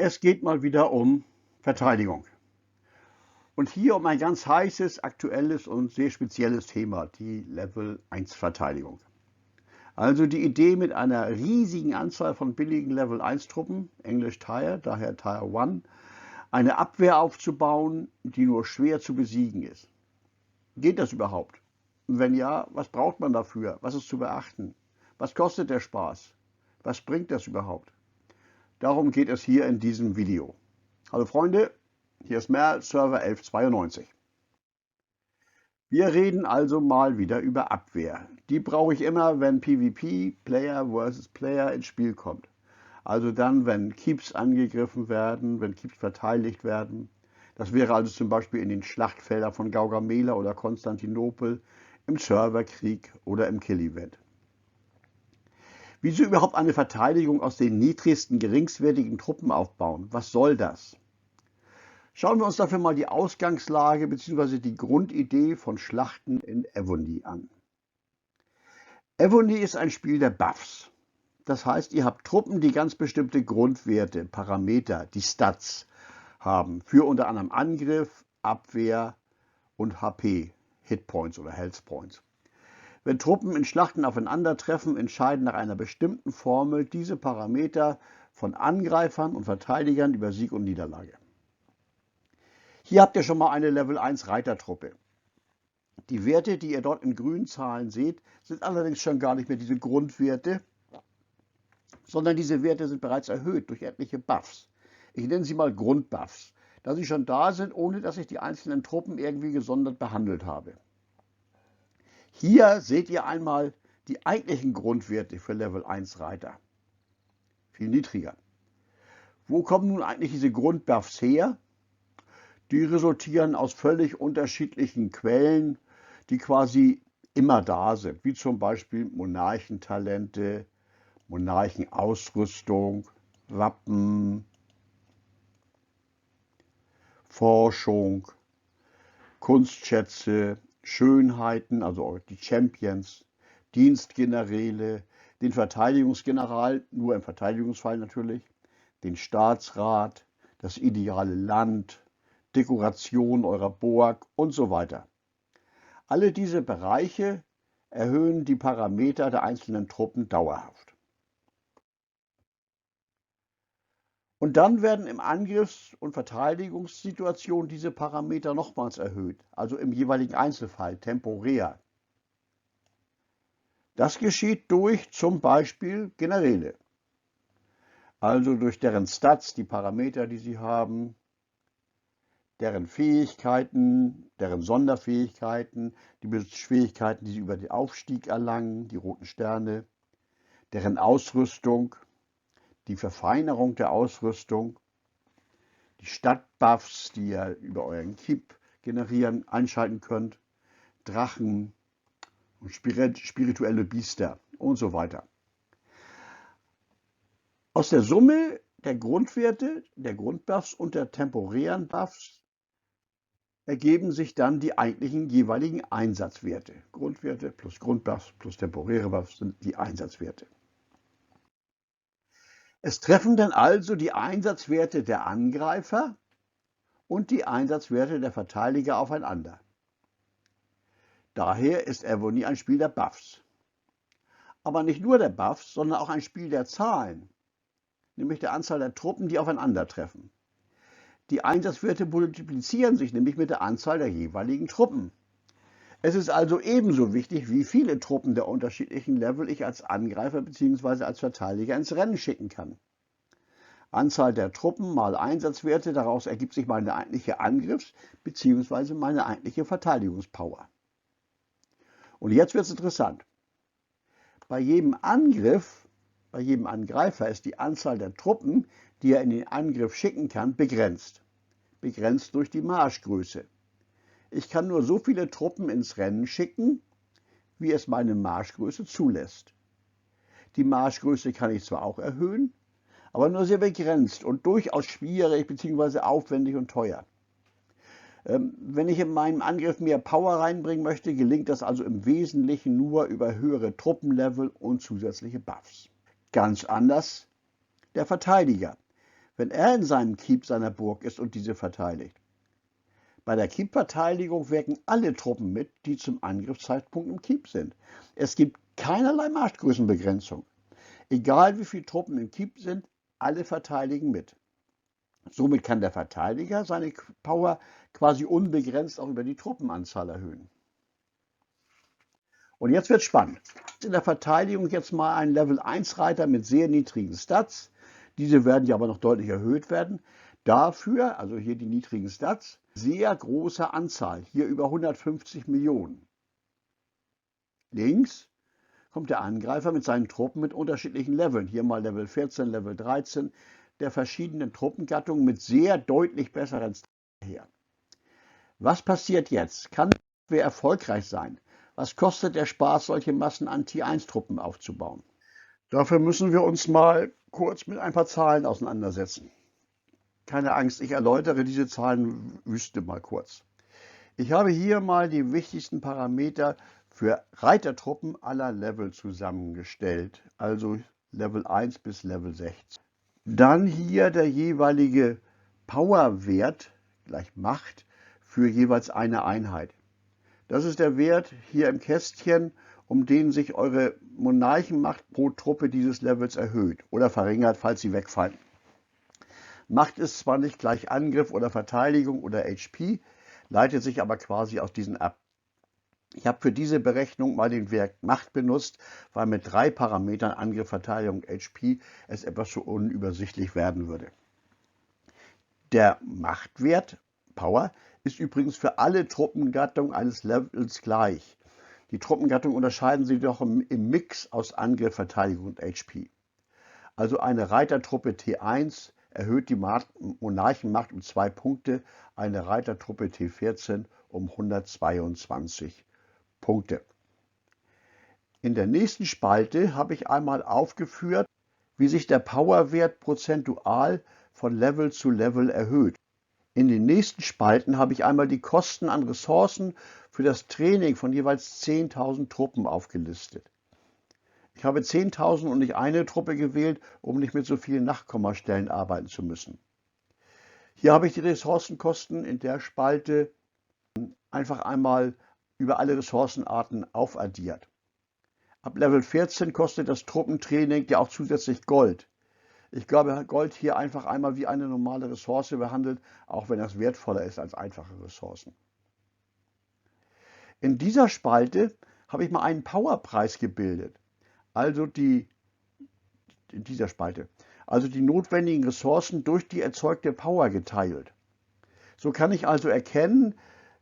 Es geht mal wieder um Verteidigung. Und hier um ein ganz heißes, aktuelles und sehr spezielles Thema, die Level 1 Verteidigung. Also die Idee mit einer riesigen Anzahl von billigen Level 1 Truppen, Englisch Tier, daher Tier 1, eine Abwehr aufzubauen, die nur schwer zu besiegen ist. Geht das überhaupt? Und wenn ja, was braucht man dafür? Was ist zu beachten? Was kostet der Spaß? Was bringt das überhaupt? Darum geht es hier in diesem Video. Hallo Freunde, hier ist Merl, Server 1192. Wir reden also mal wieder über Abwehr. Die brauche ich immer, wenn PvP, Player versus Player, ins Spiel kommt. Also dann, wenn Keeps angegriffen werden, wenn Keeps verteidigt werden. Das wäre also zum Beispiel in den Schlachtfeldern von Gaugamela oder Konstantinopel, im Serverkrieg oder im Kill-Event. Wieso überhaupt eine Verteidigung aus den niedrigsten, geringstwertigen Truppen aufbauen? Was soll das? Schauen wir uns dafür mal die Ausgangslage bzw. die Grundidee von Schlachten in Evony an. Evony ist ein Spiel der Buffs. Das heißt, ihr habt Truppen, die ganz bestimmte Grundwerte, Parameter, die Stats haben, für unter anderem Angriff, Abwehr und HP, Hitpoints oder Health Points. Wenn Truppen in Schlachten aufeinandertreffen, entscheiden nach einer bestimmten Formel diese Parameter von Angreifern und Verteidigern über Sieg und Niederlage. Hier habt ihr schon mal eine Level 1 Reitertruppe. Die Werte, die ihr dort in grünen Zahlen seht, sind allerdings schon gar nicht mehr diese Grundwerte, sondern diese Werte sind bereits erhöht durch etliche Buffs. Ich nenne sie mal Grundbuffs, da sie schon da sind, ohne dass ich die einzelnen Truppen irgendwie gesondert behandelt habe. Hier seht ihr einmal die eigentlichen Grundwerte für Level 1 Reiter. Viel niedriger. Wo kommen nun eigentlich diese Grundbuffs her? Die resultieren aus völlig unterschiedlichen Quellen, die quasi immer da sind, wie zum Beispiel Monarchentalente, Monarchenausrüstung, Wappen, Forschung, Kunstschätze, Schönheiten, also die Champions, Dienstgeneräle, den Verteidigungsgeneral, nur im Verteidigungsfall natürlich, den Staatsrat, das ideale Land, Dekoration eurer Burg und so weiter. Alle diese Bereiche erhöhen die Parameter der einzelnen Truppen dauerhaft. Und dann werden im Angriffs- und Verteidigungssituation diese Parameter nochmals erhöht, also im jeweiligen Einzelfall, temporär. Das geschieht durch zum Beispiel Generäle, also durch deren Stats, die Parameter, die sie haben, deren Fähigkeiten, deren Sonderfähigkeiten, die Fähigkeiten, die sie über den Aufstieg erlangen, die roten Sterne, deren Ausrüstung, die Verfeinerung der Ausrüstung, die Stadtbuffs, die ihr über euren Keep generieren, einschalten könnt, Drachen und spirituelle Biester und so weiter. Aus der Summe der Grundwerte, der Grundbuffs und der temporären Buffs ergeben sich dann die eigentlichen jeweiligen Einsatzwerte. Grundwerte plus Grundbuffs plus temporäre Buffs sind die Einsatzwerte. Es treffen dann also die Einsatzwerte der Angreifer und die Einsatzwerte der Verteidiger aufeinander. Daher ist Evony ein Spiel der Buffs. Aber nicht nur der Buffs, sondern auch ein Spiel der Zahlen, nämlich der Anzahl der Truppen, die aufeinandertreffen. Die Einsatzwerte multiplizieren sich nämlich mit der Anzahl der jeweiligen Truppen. Es ist also ebenso wichtig, wie viele Truppen der unterschiedlichen Level ich als Angreifer bzw. als Verteidiger ins Rennen schicken kann. Anzahl der Truppen mal Einsatzwerte, daraus ergibt sich meine eigentliche Angriffs- bzw. meine eigentliche Verteidigungspower. Und jetzt wird es interessant. Bei jedem Angriff, bei jedem Angreifer ist die Anzahl der Truppen, die er in den Angriff schicken kann, begrenzt. Begrenzt durch die Marschgröße. Ich kann nur so viele Truppen ins Rennen schicken, wie es meine Marschgröße zulässt. Die Marschgröße kann ich zwar auch erhöhen, aber nur sehr begrenzt und durchaus schwierig bzw. aufwendig und teuer. Wenn ich in meinem Angriff mehr Power reinbringen möchte, gelingt das also im Wesentlichen nur über höhere Truppenlevel und zusätzliche Buffs. Ganz anders der Verteidiger. wenn er in seinem Keep seiner Burg ist und diese verteidigt. Bei der Keep-Verteidigung wirken alle Truppen mit, die zum Angriffszeitpunkt im Keep sind. Es gibt keinerlei Marktgrößenbegrenzung. Egal wie viele Truppen im Keep sind, alle verteidigen mit. Somit kann der Verteidiger seine Power quasi unbegrenzt auch über die Truppenanzahl erhöhen. Und jetzt wird spannend. In der Verteidigung jetzt mal ein Level 1 Reiter mit sehr niedrigen Stats. Diese werden ja aber noch deutlich erhöht werden. Dafür, also hier die niedrigen Stats, sehr große Anzahl, hier über 150 Millionen. Links kommt der Angreifer mit seinen Truppen mit unterschiedlichen Leveln. Hier mal Level 14, Level 13 der verschiedenen Truppengattungen mit sehr deutlich besseren Stats her. Was passiert jetzt? Kann wer erfolgreich sein? Was kostet der Spaß, solche Massen an T1-Truppen aufzubauen? Dafür müssen wir uns mal kurz mit ein paar Zahlen auseinandersetzen. Keine Angst, ich erläutere diese Zahlenwüste mal kurz. Ich habe hier mal die wichtigsten Parameter für Reitertruppen aller Level zusammengestellt, also Level 1 bis Level 16. Dann hier der jeweilige Powerwert gleich Macht für jeweils eine Einheit. Das ist der Wert hier im Kästchen, um den sich eure Monarchenmacht pro Truppe dieses Levels erhöht oder verringert, falls sie wegfallen. Macht ist zwar nicht gleich Angriff oder Verteidigung oder HP, leitet sich aber quasi aus diesen ab. Ich habe für diese Berechnung mal den Wert Macht benutzt, weil mit 3 Parametern Angriff, Verteidigung, HP es etwas zu unübersichtlich werden würde. Der Machtwert, Power, ist übrigens für alle Truppengattungen eines Levels gleich. Die Truppengattungen unterscheiden sich doch im Mix aus Angriff, Verteidigung und HP. Also eine Reitertruppe T1 erhöht die Monarchenmacht um 2 Punkte, eine Reitertruppe T14 um 122 Punkte. In der nächsten Spalte habe ich einmal aufgeführt, wie sich der Powerwert prozentual von Level zu Level erhöht. In den nächsten Spalten habe ich einmal die Kosten an Ressourcen für das Training von jeweils 10.000 Truppen aufgelistet. Ich habe 10.000 und nicht eine Truppe gewählt, um nicht mit so vielen Nachkommastellen arbeiten zu müssen. Hier habe ich die Ressourcenkosten in der Spalte einfach einmal über alle Ressourcenarten aufaddiert. Ab Level 14 kostet das Truppentraining ja auch zusätzlich Gold. Ich glaube, Gold hier einfach einmal wie eine normale Ressource behandelt, auch wenn das wertvoller ist als einfache Ressourcen. In dieser Spalte habe ich mal einen Powerpreis gebildet. In dieser Spalte. Also die notwendigen Ressourcen durch die erzeugte Power geteilt. So kann ich also erkennen,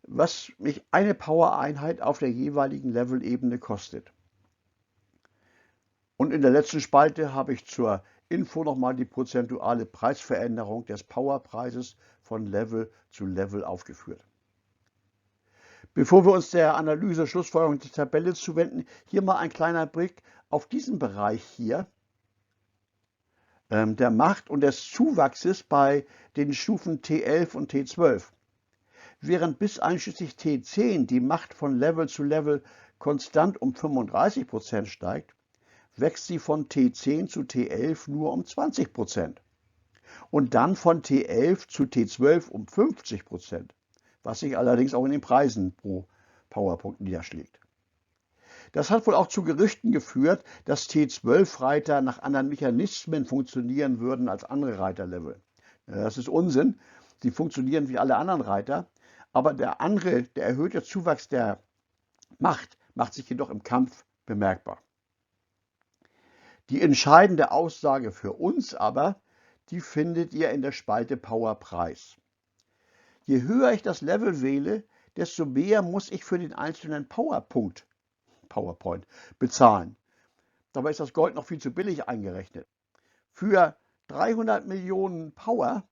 was mich eine Power-Einheit auf der jeweiligen Level-Ebene kostet. Und in der letzten Spalte habe ich zur Info nochmal die prozentuale Preisveränderung des Powerpreises von Level zu Level aufgeführt. Bevor wir uns der Analyse Schlussfolgerung der Tabelle zuwenden, hier mal ein kleiner Blick auf diesen Bereich hier, der Macht und des Zuwachses bei den Stufen T11 und T12. Während bis einschließlich T10 die Macht von Level zu Level konstant um 35% steigt, wächst sie von T10 zu T11 nur um 20% und dann von T11 zu T12 um 50%, was sich allerdings auch in den Preisen pro Powerpunkt niederschlägt. Das hat wohl auch zu Gerüchten geführt, dass T12-Reiter nach anderen Mechanismen funktionieren würden als andere Reiterlevel. Das ist Unsinn, sie funktionieren wie alle anderen Reiter, aber der erhöhte Zuwachs der Macht macht sich jedoch im Kampf bemerkbar. Die entscheidende Aussage für uns aber, die findet ihr in der Spalte Powerpreis. Je höher ich das Level wähle, desto mehr muss ich für den einzelnen PowerPoint bezahlen. Dabei ist das Gold noch viel zu billig eingerechnet. Für 300 Millionen Power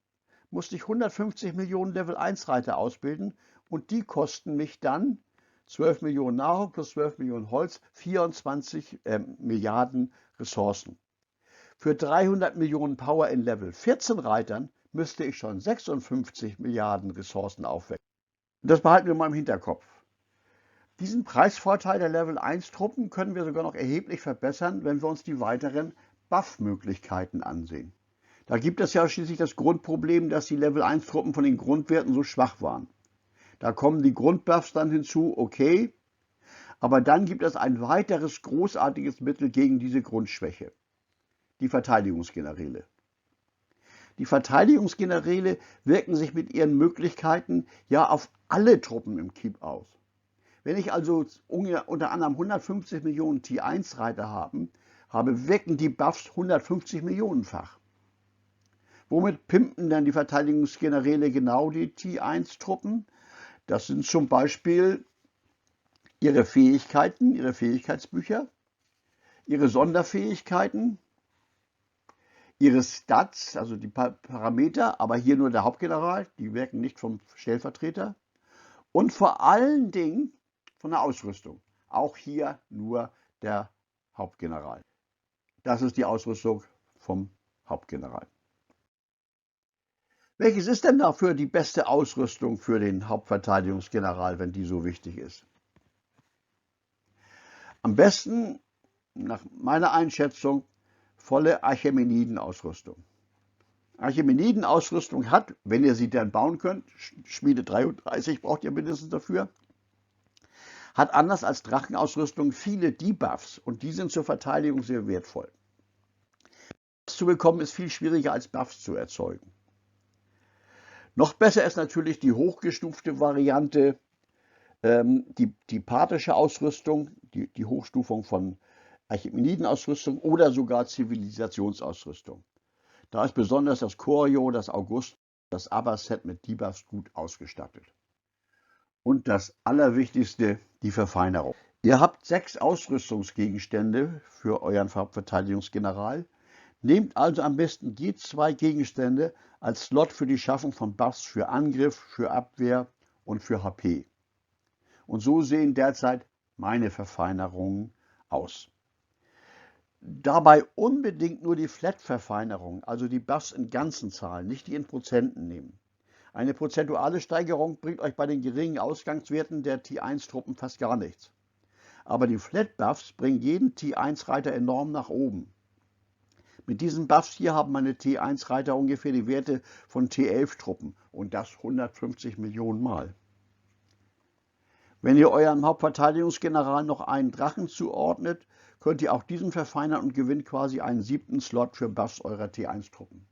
musste ich 150 Millionen Level 1 Reiter ausbilden und die kosten mich dann 12 Millionen Nahrung plus 12 Millionen Holz, 24 Milliarden Ressourcen. Für 300 Millionen Power in Level 14 Reitern müsste ich schon 56 Milliarden Ressourcen aufwenden. Das behalten wir mal im Hinterkopf. Diesen Preisvorteil der Level 1 Truppen können wir sogar noch erheblich verbessern, wenn wir uns die weiteren Buff-Möglichkeiten ansehen. Da gibt es ja schließlich das Grundproblem, dass die Level 1 Truppen von den Grundwerten so schwach waren. Da kommen die Grundbuffs dann hinzu, okay, aber dann gibt es ein weiteres großartiges Mittel gegen diese Grundschwäche, die Verteidigungsgeneräle. Die Verteidigungsgeneräle wirken sich mit ihren Möglichkeiten ja auf alle Truppen im Keep aus. Wenn ich also unter anderem 150 Millionen T1-Reiter habe, wirken die Buffs 150 Millionenfach. Womit pimpen dann die Verteidigungsgeneräle genau die T1-Truppen? Das sind zum Beispiel ihre Fähigkeiten, ihre Fähigkeitsbücher, ihre Sonderfähigkeiten, ihre Stats, also die Parameter, aber hier nur der Hauptgeneral, die wirken nicht vom Stellvertreter. Und vor allen Dingen von der Ausrüstung. Auch hier nur der Hauptgeneral. Das ist die Ausrüstung vom Hauptgeneral. Welches ist denn dafür die beste Ausrüstung für den Hauptverteidigungsgeneral, wenn die so wichtig ist? Am besten, nach meiner Einschätzung, volle Archimeniden-Ausrüstung. Archimeniden-Ausrüstung hat, wenn ihr sie dann bauen könnt, Schmiede 33 braucht ihr mindestens dafür, hat anders als Drachenausrüstung viele Debuffs und die sind zur Verteidigung sehr wertvoll. Buffs zu bekommen ist viel schwieriger als Buffs zu erzeugen. Noch besser ist natürlich die hochgestufte Variante, die pathische Ausrüstung, die Hochstufung von Archimeniden-Ausrüstung oder sogar Zivilisationsausrüstung. Da ist besonders das Choreo, das August, das Abba-Set mit Debuffs gut ausgestattet. Und das Allerwichtigste, die Verfeinerung. Ihr habt 6 Ausrüstungsgegenstände für euren Hauptverteidigungsgeneral. Nehmt also am besten je 2 Gegenstände als Slot für die Schaffung von Buffs für Angriff, für Abwehr und für HP. Und so sehen derzeit meine Verfeinerungen aus. Dabei unbedingt nur die Flat-Verfeinerung, also die Buffs in ganzen Zahlen, nicht die in Prozenten nehmen. Eine prozentuale Steigerung bringt euch bei den geringen Ausgangswerten der T1-Truppen fast gar nichts. Aber die Flat-Buffs bringen jeden T1-Reiter enorm nach oben. Mit diesen Buffs hier haben meine T1-Reiter ungefähr die Werte von T11-Truppen und das 150 Millionen Mal. Wenn ihr eurem Hauptverteidigungsgeneral noch einen Drachen zuordnet, könnt ihr auch diesen verfeinern und gewinnt quasi einen 7. Slot für Buffs eurer T1-Truppen.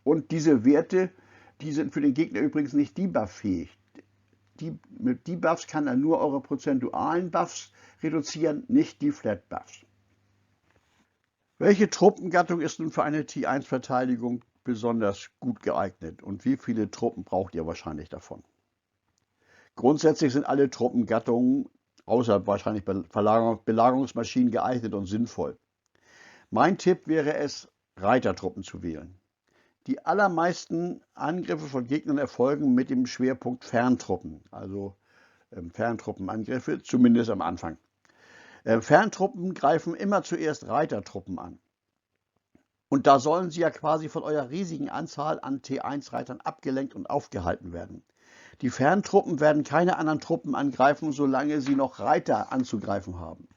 Und diese Werte, die sind für den Gegner übrigens nicht debuff-fähig. Mit Debuffs kann er nur eure prozentualen Buffs reduzieren, nicht die Flat-Buffs. Welche Truppengattung ist nun für eine T1-Verteidigung besonders gut geeignet und wie viele Truppen braucht ihr wahrscheinlich davon? Grundsätzlich sind alle Truppengattungen, außer wahrscheinlich Belagerungsmaschinen, geeignet und sinnvoll. Mein Tipp wäre es, Reitertruppen zu wählen. Die allermeisten Angriffe von Gegnern erfolgen mit dem Schwerpunkt Ferntruppen, also Ferntruppenangriffe, zumindest am Anfang. Ferntruppen greifen immer zuerst Reitertruppen an. Und da sollen sie ja quasi von eurer riesigen Anzahl an T1-Reitern abgelenkt und aufgehalten werden. Die Ferntruppen werden keine anderen Truppen angreifen, solange sie noch Reiter anzugreifen haben.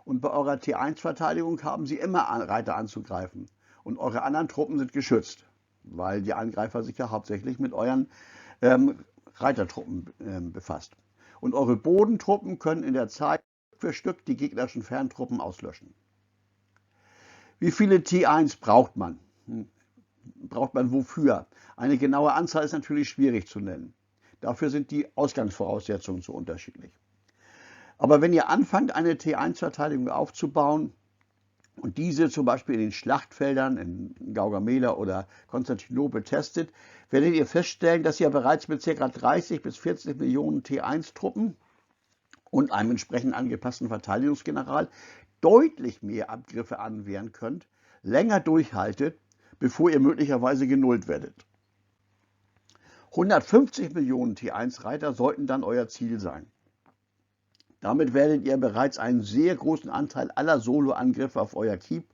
Und bei eurer T1-Verteidigung haben sie immer Reiter anzugreifen. Und eure anderen Truppen sind geschützt, weil die Angreifer sich ja hauptsächlich mit euren Reitertruppen befasst. Und eure Bodentruppen können in der Zeit für Stück die gegnerischen Ferntruppen auslöschen. Wie viele T1 braucht man? Braucht man wofür? Eine genaue Anzahl ist natürlich schwierig zu nennen. Dafür sind die Ausgangsvoraussetzungen zu unterschiedlich. Aber wenn ihr anfangt, eine T1-Verteidigung aufzubauen und diese zum Beispiel in den Schlachtfeldern in Gaugamela oder Konstantinopel testet, werdet ihr feststellen, dass ihr bereits mit ca. 30 bis 40 Millionen T1-Truppen und einem entsprechend angepassten Verteidigungsgeneral deutlich mehr Abgriffe anwehren könnt, länger durchhaltet, bevor ihr möglicherweise genullt werdet. 150 Millionen T1-Reiter sollten dann euer Ziel sein. Damit werdet ihr bereits einen sehr großen Anteil aller Solo-Angriffe auf euer Keep,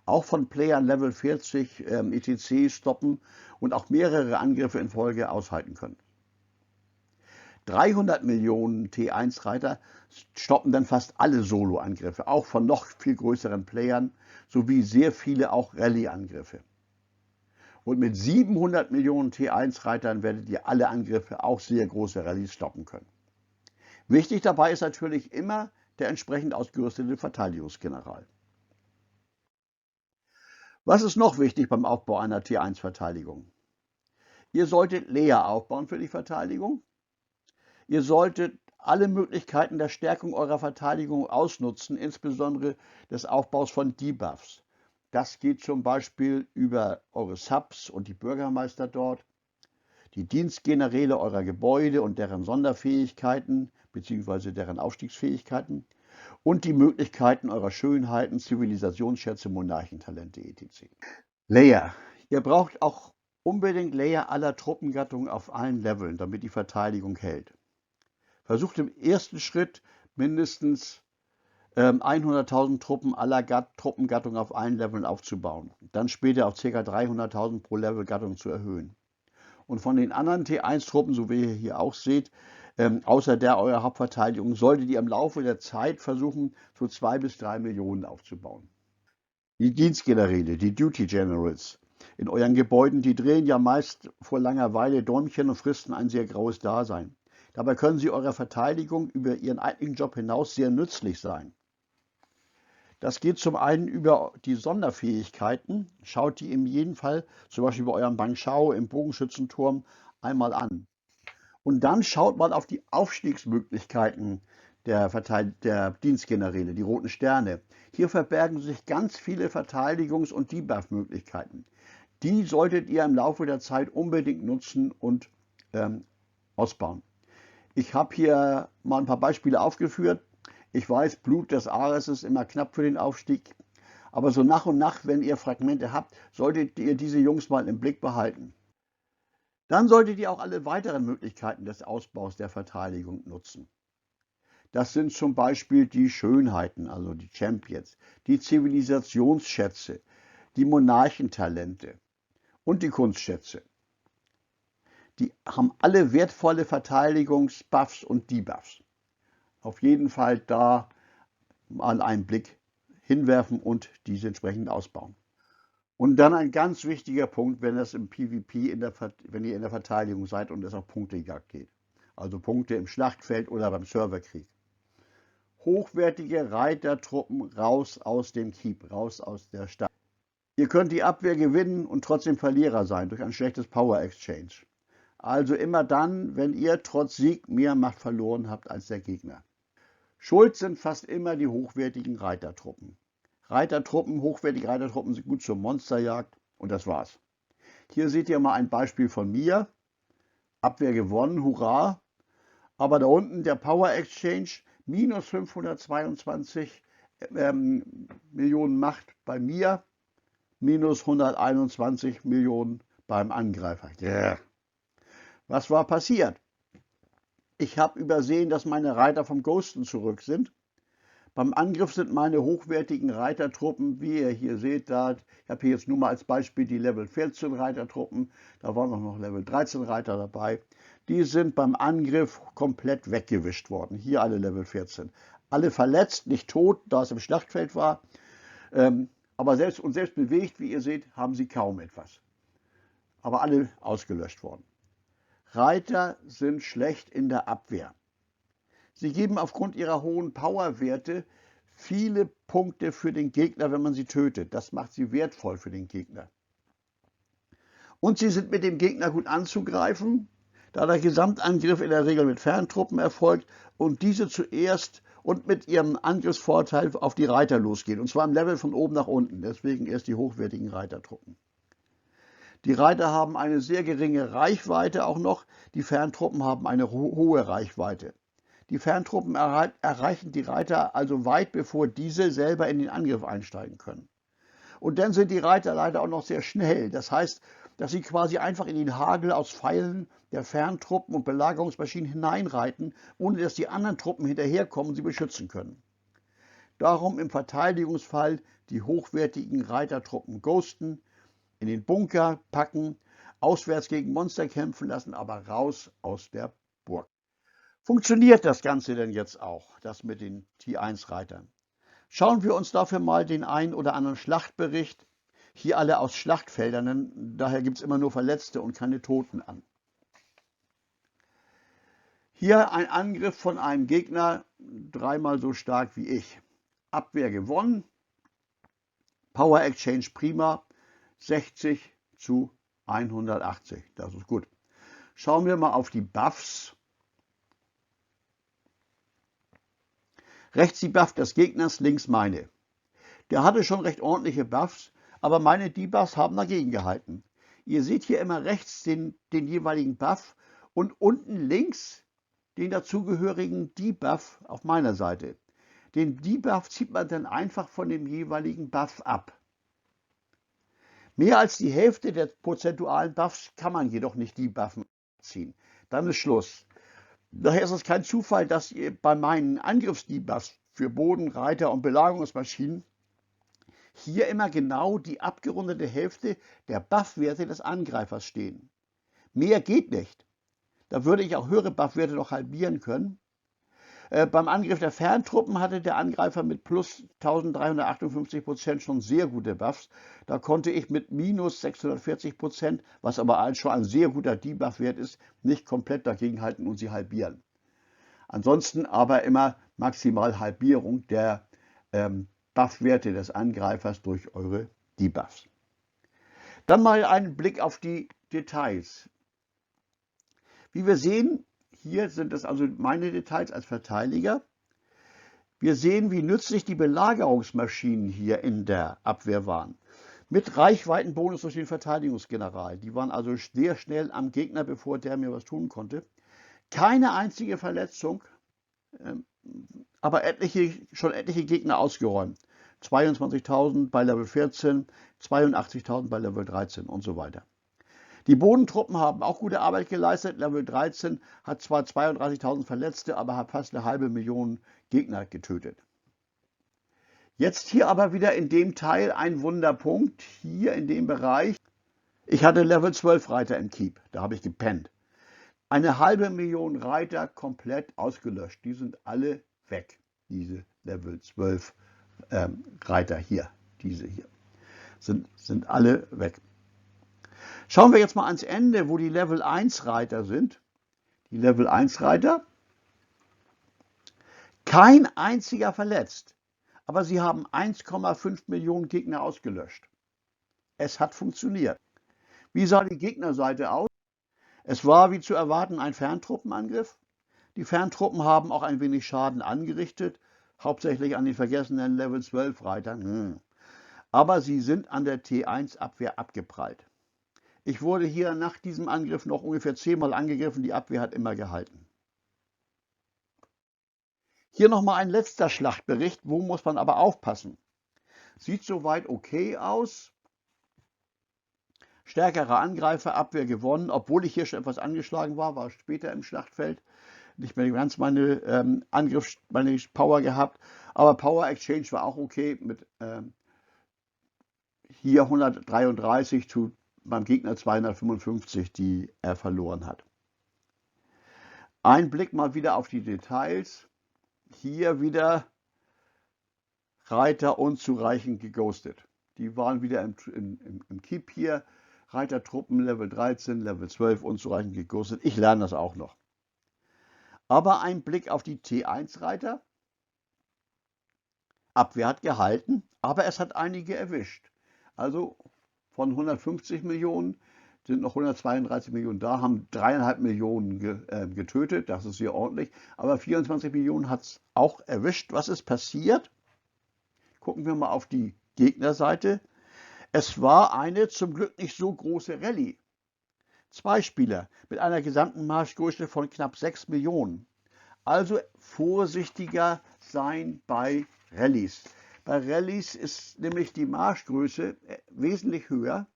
auch von Playern Level 40 etc. stoppen und auch mehrere Angriffe in Folge aushalten können. 300 Millionen T1-Reiter stoppen dann fast alle Solo-Angriffe, auch von noch viel größeren Playern, sowie sehr viele auch Rallye-Angriffe. Und mit 700 Millionen T1-Reitern werdet ihr alle Angriffe, auch sehr große Rallyes, stoppen können. Wichtig dabei ist natürlich immer der entsprechend ausgerüstete Verteidigungsgeneral. Was ist noch wichtig beim Aufbau einer T1-Verteidigung? Ihr solltet Layer aufbauen für die Verteidigung. Ihr solltet alle Möglichkeiten der Stärkung eurer Verteidigung ausnutzen, insbesondere des Aufbaus von Debuffs. Das geht zum Beispiel über eure Subs und die Bürgermeister dort, die Dienstgeneräle eurer Gebäude und deren Sonderfähigkeiten bzw. deren Aufstiegsfähigkeiten und die Möglichkeiten eurer Schönheiten, Zivilisationsschätze, Monarchentalente etc. Layer. Ihr braucht auch unbedingt Layer aller Truppengattungen auf allen Leveln, damit die Verteidigung hält. Versucht im ersten Schritt mindestens 100.000 Truppen aller Truppengattungen auf allen Leveln aufzubauen. Dann später auf ca. 300.000 pro Level Gattung zu erhöhen. Und von den anderen T1-Truppen, so wie ihr hier auch seht, außer der eurer Hauptverteidigung, solltet ihr im Laufe der Zeit versuchen, so 2 bis 3 Millionen aufzubauen. Die Dienstgeneräle, die Duty Generals in euren Gebäuden, die drehen ja meist vor Langeweile Däumchen und fristen ein sehr graues Dasein. Dabei können sie eurer Verteidigung über ihren eigentlichen Job hinaus sehr nützlich sein. Das geht zum einen über die Sonderfähigkeiten. Schaut die in jedem Fall, zum Beispiel bei eurem Bang Chao im Bogenschützenturm, einmal an. Und dann schaut mal auf die Aufstiegsmöglichkeiten der Dienstgeneräle, die roten Sterne. Hier verbergen sich ganz viele Verteidigungs- und Debuff-Möglichkeiten. Die solltet ihr im Laufe der Zeit unbedingt nutzen und ausbauen. Ich habe hier mal ein paar Beispiele aufgeführt. Ich weiß, Blut des Ares ist immer knapp für den Aufstieg. Aber so nach und nach, wenn ihr Fragmente habt, solltet ihr diese Jungs mal im Blick behalten. Dann solltet ihr auch alle weiteren Möglichkeiten des Ausbaus der Verteidigung nutzen. Das sind zum Beispiel die Schönheiten, also die Champions, die Zivilisationsschätze, die Monarchentalente und die Kunstschätze. Die haben alle wertvolle Verteidigungsbuffs und Debuffs. Auf jeden Fall da mal einen Blick hinwerfen und diese entsprechend ausbauen. Und dann ein ganz wichtiger Punkt, wenn es im PvP, wenn ihr in der Verteidigung seid und es auf Punktejagd geht. Also Punkte im Schlachtfeld oder beim Serverkrieg. Hochwertige Reitertruppen raus aus dem Keep, raus aus der Stadt. Ihr könnt die Abwehr gewinnen und trotzdem Verlierer sein durch ein schlechtes Power Exchange. Also immer dann, wenn ihr trotz Sieg mehr Macht verloren habt als der Gegner. Schuld sind fast immer die hochwertigen Reitertruppen. Hochwertige Reitertruppen sind gut zur Monsterjagd und das war's. Hier seht ihr mal ein Beispiel von mir. Abwehr gewonnen, hurra. Aber da unten der Power Exchange, minus 522 Millionen Macht bei mir, minus 121 Millionen beim Angreifer. Yeah. Was war passiert? Ich habe übersehen, dass meine Reiter vom Ghosten zurück sind. Beim Angriff sind meine hochwertigen Reitertruppen, wie ihr hier seht, da, ich habe hier jetzt nur mal als Beispiel die Level 14 Reitertruppen, da waren auch noch Level 13 Reiter dabei. Die sind beim Angriff komplett weggewischt worden. Hier alle Level 14. Alle verletzt, nicht tot, da es im Schlachtfeld war. Aber selbst bewegt, wie ihr seht, haben sie kaum etwas. Aber alle ausgelöscht worden. Reiter sind schlecht in der Abwehr. Sie geben aufgrund ihrer hohen Powerwerte viele Punkte für den Gegner, wenn man sie tötet. Das macht sie wertvoll für den Gegner. Und sie sind mit dem Gegner gut anzugreifen, da der Gesamtangriff in der Regel mit Ferntruppen erfolgt und diese zuerst und mit ihrem Angriffsvorteil auf die Reiter losgehen. Und zwar im Level von oben nach unten. Deswegen erst die hochwertigen Reitertruppen. Die Reiter haben eine sehr geringe Reichweite auch noch. Die Ferntruppen haben eine hohe Reichweite. Die Ferntruppen erreichen die Reiter also weit, bevor diese selber in den Angriff einsteigen können. Und dann sind die Reiter leider auch noch sehr schnell. Das heißt, dass sie quasi einfach in den Hagel aus Pfeilen der Ferntruppen und Belagerungsmaschinen hineinreiten, ohne dass die anderen Truppen hinterherkommen und sie beschützen können. Darum im Verteidigungsfall die hochwertigen Reitertruppen ghosten, in den Bunker packen, auswärts gegen Monster kämpfen lassen, aber raus aus der Burg. Funktioniert das Ganze denn jetzt auch, das mit den T1-Reitern? Schauen wir uns dafür mal den einen oder anderen Schlachtbericht Hier alle aus Schlachtfeldern, daher gibt es immer nur Verletzte und keine Toten an. Hier ein Angriff von einem Gegner, dreimal so stark wie ich. Abwehr gewonnen, Power Exchange prima, 60 zu 180, das ist gut. Schauen wir mal auf die Buffs. Rechts die Buff des Gegners, links meine. Der hatte schon recht ordentliche Buffs, aber meine Debuffs haben dagegen gehalten. Ihr seht hier immer rechts den jeweiligen Buff und unten links den dazugehörigen Debuff auf meiner Seite. Den Debuff zieht man dann einfach von dem jeweiligen Buff ab. Mehr als die Hälfte der prozentualen Buffs kann man jedoch nicht debuffen ziehen. Dann ist Schluss. Daher ist es kein Zufall, dass ihr bei meinen Angriffsdebuffs für Boden, Reiter und Belagerungsmaschinen hier immer genau die abgerundete Hälfte der Buffwerte des Angreifers stehen. Mehr geht nicht. Da würde ich auch höhere Buffwerte noch halbieren können. Beim Angriff der Ferntruppen hatte der Angreifer mit plus 1358% schon sehr gute Buffs. Da konnte ich mit minus 640%, was aber schon ein sehr guter Debuff-Wert ist, nicht komplett dagegenhalten und sie halbieren. Ansonsten aber immer maximal Halbierung der Buffwerte des Angreifers durch eure Debuffs. Dann mal einen Blick auf die Details. Wie wir sehen, hier sind es also meine Details als Verteidiger. Wir sehen, wie nützlich die Belagerungsmaschinen hier in der Abwehr waren. Mit Reichweitenbonus durch den Verteidigungsgeneral. Die waren also sehr schnell am Gegner, bevor der mir was tun konnte. Keine einzige Verletzung, aber schon etliche Gegner ausgeräumt. 22.000 bei Level 14, 82.000 bei Level 13 und so weiter. Die Bodentruppen haben auch gute Arbeit geleistet. Level 13 hat zwar 32.000 Verletzte, aber hat fast eine halbe Million Gegner getötet. Jetzt hier aber wieder in dem Teil ein Wunderpunkt, hier in dem Bereich. Ich hatte Level 12 Reiter im Keep, da habe ich gepennt. Eine halbe Million Reiter komplett ausgelöscht, die sind alle weg, diese Level 12 Reiter hier, diese hier, sind alle weg. Schauen wir jetzt mal ans Ende, wo die Level 1 Reiter sind. Die Level 1 Reiter, kein einziger verletzt, aber sie haben 1,5 Millionen Gegner ausgelöscht. Es hat funktioniert. Wie sah die Gegnerseite aus? Es war wie zu erwarten ein Ferntruppenangriff. Die Ferntruppen haben auch ein wenig Schaden angerichtet, hauptsächlich an den vergessenen Level 12 Reitern. Aber sie sind an der T1 Abwehr abgeprallt. Ich wurde hier nach diesem Angriff noch ungefähr 10-mal angegriffen, die Abwehr hat immer gehalten. Hier nochmal ein letzter Schlachtbericht, wo muss man aber aufpassen. Sieht soweit okay aus. Stärkerer Angreifer, Abwehr gewonnen, obwohl ich hier schon etwas angeschlagen war später im Schlachtfeld. Nicht mehr ganz meine meine Power gehabt, aber Power Exchange war auch okay mit hier 133 zu beim Gegner 255, die er verloren hat. Ein Blick mal wieder auf die Details. Hier wieder Reiter unzureichend geghostet. Die waren wieder im Keep hier. Reitertruppen Level 13, Level 12 unzureichend geghostet. Ich lerne das auch noch. Aber ein Blick auf die T1 Reiter. Abwehr hat gehalten, aber es hat einige erwischt. Also von 150 Millionen sind noch 132 Millionen da, haben 3,5 Millionen getötet, das ist sehr ordentlich, aber 24 Millionen hat es auch erwischt. Was ist passiert? Gucken wir mal auf die Gegnerseite. Es war eine zum Glück nicht so große Rallye. 2 Spieler mit einer gesamten Marschgröße von knapp 6 Millionen. Also vorsichtiger sein bei Rallyes. Bei Rallyes ist nämlich die Marschgröße wesentlich höher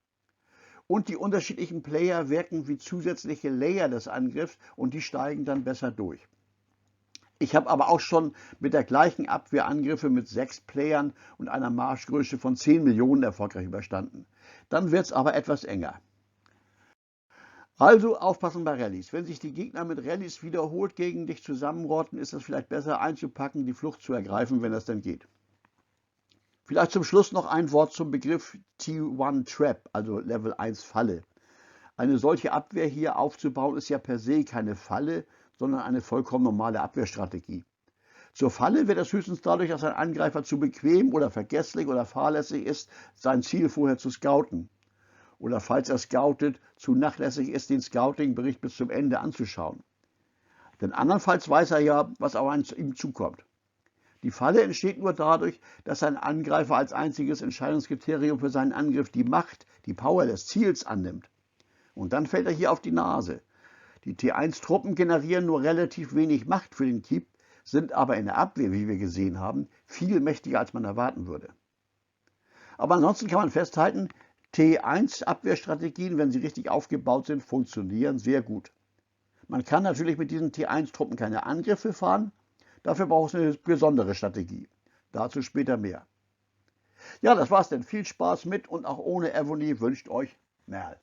und die unterschiedlichen Player wirken wie zusätzliche Layer des Angriffs und die steigen dann besser durch. Ich habe aber auch schon mit der gleichen Abwehr Angriffe mit 6 Playern und einer Marschgröße von 10 Millionen erfolgreich überstanden. Dann wird es aber etwas enger. Also aufpassen bei Rallyes. Wenn sich die Gegner mit Rallyes wiederholt gegen dich zusammenrotten, ist es vielleicht besser einzupacken, die Flucht zu ergreifen, wenn das denn geht. Vielleicht zum Schluss noch ein Wort zum Begriff T1 Trap, also Level 1 Falle. Eine solche Abwehr hier aufzubauen, ist ja per se keine Falle, sondern eine vollkommen normale Abwehrstrategie. Zur Falle wird es höchstens dadurch, dass ein Angreifer zu bequem oder vergesslich oder fahrlässig ist, sein Ziel vorher zu scouten. Oder falls er scoutet, zu nachlässig ist, den Scouting-Bericht bis zum Ende anzuschauen. Denn andernfalls weiß er ja, was auf ihm zukommt. Die Falle entsteht nur dadurch, dass ein Angreifer als einziges Entscheidungskriterium für seinen Angriff die Macht, die Power des Ziels annimmt. Und dann fällt er hier auf die Nase. Die T1-Truppen generieren nur relativ wenig Macht für den Keep, sind aber in der Abwehr, wie wir gesehen haben, viel mächtiger, als man erwarten würde. Aber ansonsten kann man festhalten, T1-Abwehrstrategien, wenn sie richtig aufgebaut sind, funktionieren sehr gut. Man kann natürlich mit diesen T1-Truppen keine Angriffe fahren, dafür braucht es eine besondere Strategie. Dazu später mehr. Ja, das war's denn. Viel Spaß mit und auch ohne Evony wünscht euch Merl.